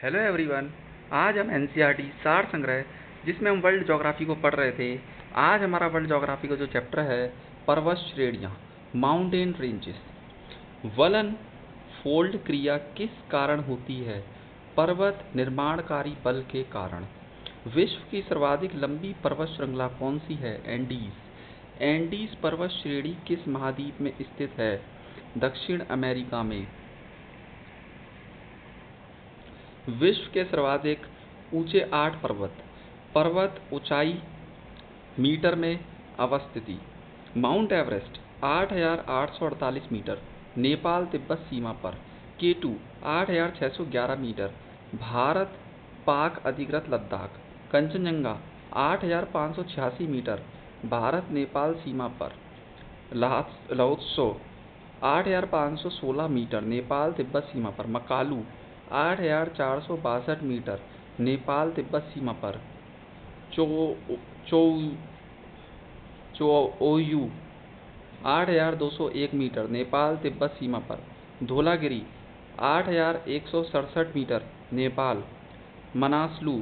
Hello everyone. आज हम NCERT सार संग्रह जिसमें हम वर्ल्ड ज्योग्राफी को पढ़ रहे थे। आज हमारा वर्ल्ड ज्योग्राफी का जो चैप्टर है पर्वत श्रेणियाँ, माउंटेन रेंजेस। वलन फोल्ड क्रिया किस कारण होती है? पर्वत निर्माणकारी बल के कारण। विश्व की सर्वाधिक लंबी पर्वत श्रृंखला कौन सी है? एंडीज। एंडीज पर्वत श्रेणी किस महाद्वीप में स्थित है? दक्षिण अमेरिका में। विश्व के सर्वाधिक ऊंचे 8 पर्वत। पर्वत ऊंचाई मीटर में अवस्थिति। Mount Everest 8,848 metre, Nepal Tibet सीमा पर। केटू 8,611 मीटर, भारत पाक अधिकृत लद्दाख। कंचनजंगा 8,586 मीटर, भारत नेपाल सीमा पर। लाओत्सो 8,516 मीटर, नेपाल तिब्बत सीमा पर। मकालू 8,462 मीटर, नेपाल तिब्बत सीमा पर। चोओयू 8,201 मीटर, नेपाल तिब्बत सीमा पर। धौलागिरी 8,167 मीटर, नेपाल। मनासलू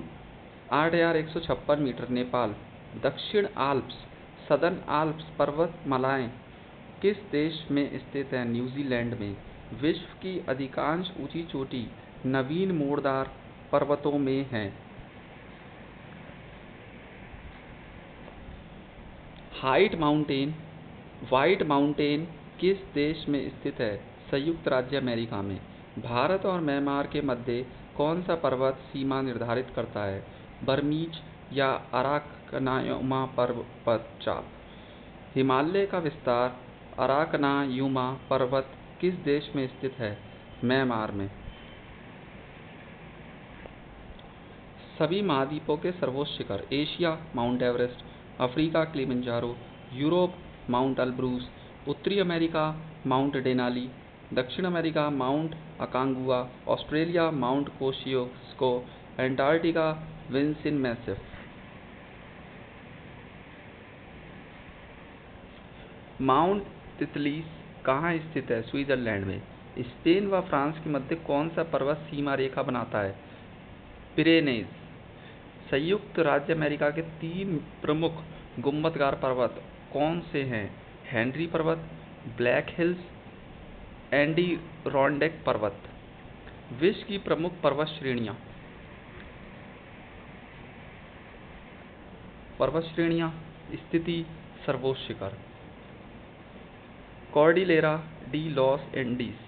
8,156 मीटर, नेपाल। दक्षिण आल्प्स सदर्न आल्प्स पर्वतमालाएं किस देश में स्थित है? न्यूजीलैंड में। विश्व की अधिकांश ऊंची चोटी नवीन मोड़दार पर्वतों में है। व्हाइट माउंटेन किस देश में स्थित है? संयुक्त राज्य अमेरिका में। भारत और म्यांमार के मध्य कौन सा पर्वत सीमा निर्धारित करता है? बर्मीज या अराकनायुमा पर्वतचाप। हिमालय का विस्तार अराकनायुमा पर्वत किस देश में स्थित है? म्यांमार में। सभी महाद्वीपों के सर्वोच्च शिखर। Asia mount Everest, Africa Kilimanjaro, Europe mount Elbrus, उत्तरी अमेरिका माउंट डेनाली, दक्षिण America mount Aconcagua, Australia mount Kosciuszko, Antarctica Vinson Massif. Mount Titlis कहाँ स्थित है? स्विट्जरलैंड में। स्पेन व फ्रांस के मध्य कौन सा पर्वत सीमा रेखा बनाता है? पिरेनेज। संयुक्त राज्य अमेरिका के 3 प्रमुख गुंबदगार पर्वत कौन से हैं? हेनरी पर्वत, ब्लैक हिल्स, एडिरोंडेक पर्वत। विश्व की प्रमुख पर्वत श्रेणियाँ। स्थिति सर्वोच्च शिखर। कॉर्डिलेरा डी लॉस एंडीज,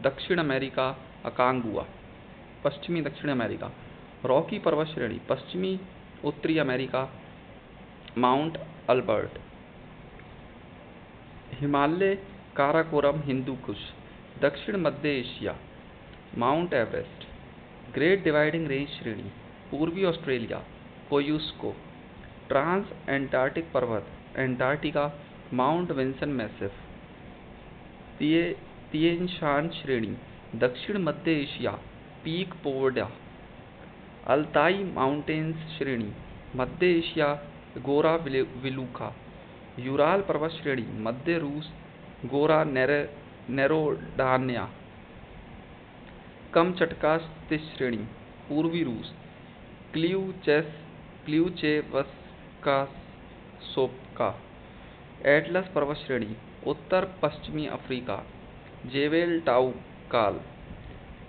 दक्षिण अमेरिका अकांगुआ, पश्चिमी दक्षिण अमेरिका। रॉकी पर्वत श्रेणी, पश्चिमी उत्तरी America mount Albert. Himalaya Karakoram Hindu Kush, दक्षिण मध्य Asia mount Everest. Great dividing range श्रेणी, पूर्वी ऑस्ट्रेलिया कोयुस्को। ट्रांस एंटार्क्टिक पर्वत, Antarctica mount Vinson Massif. Tien Shan श्रेणी, दक्षिण मध्य Asia peak Pobeda. Altai mountains श्रेणी, मध्य एशिया गोरा विलुका। यूराल पर्वत श्रेणी, मध्य रूस गोरा नेरोडान्या। कमचटका श्रेणी, पूर्वी रूस क्ल्यूचेवस्का सोप्का। एटलस पर्वत श्रेणी, उत्तर पश्चिमी अफ्रीका जेबेल टाउकाल।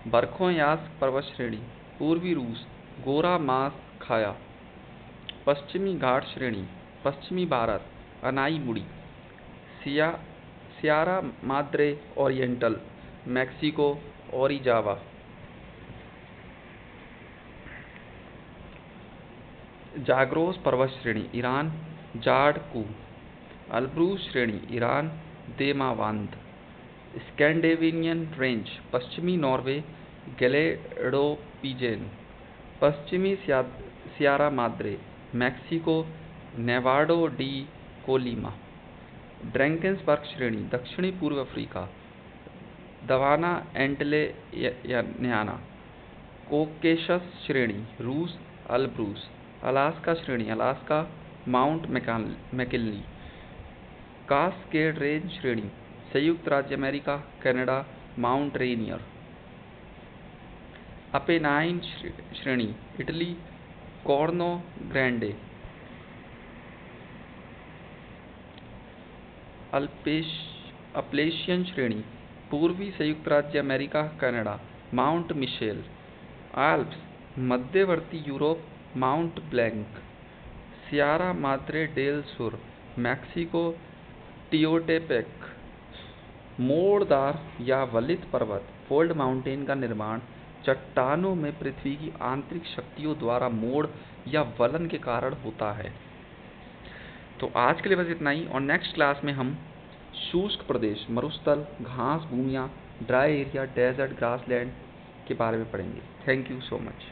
बरखोयास्क पर्वत श्रेणी, पूर्वी रूस गोरा मास खाया। पश्चिमी घाट श्रेणी, पश्चिमी Bharat Anamudi. Sierra Madre Oriental, Mexico Orizaba. Zagros पर्वत श्रेणी, ईरान जाडकू। अल्ब्रूस श्रेणी, ईरान देमावांद। स्कैंडेनेवियन रेंज, पश्चिमी नॉर्वे गैलेडोपिजेन। पश्चिमी Sierra Madre Mexico Nevado de Colima. Drakensberg श्रेणी, दक्षिणी पूर्व अफ्रीका दवाना एंटिलेयाना। कोकेशस श्रेणी, रूस अल्ब्रूस। अलास्का श्रेणी, Alaska mount McKinley. Cascade range श्रेणी, संयुक्त राज्य America Canada mount Rainier. Apennine श्रेणी इटली, कॉर्नो ग्रैंडे। अप्लेशियन श्रेणी पूर्वी संयुक्त राज्य America, Canada, mount Mitchell. Alps मध्यवर्ती Europe, Mount Blanc. Sierra Madre del Sur, Mexico, Teotepec. मोड़दार या वलित पर्वत, फोल्ड माउंटेन का निर्माण चट्टानों में पृथ्वी की आंतरिक शक्तियों द्वारा मोड़ या वलन के कारण होता है। तो आज के लिए बस इतना ही, और नेक्स्ट क्लास में हम शुष्क प्रदेश, मरुस्थल, घास भूमियाँ, ड्राई एरिया, डेजर्ट, ग्रासलैंड के बारे में पढ़ेंगे। Thank you so much.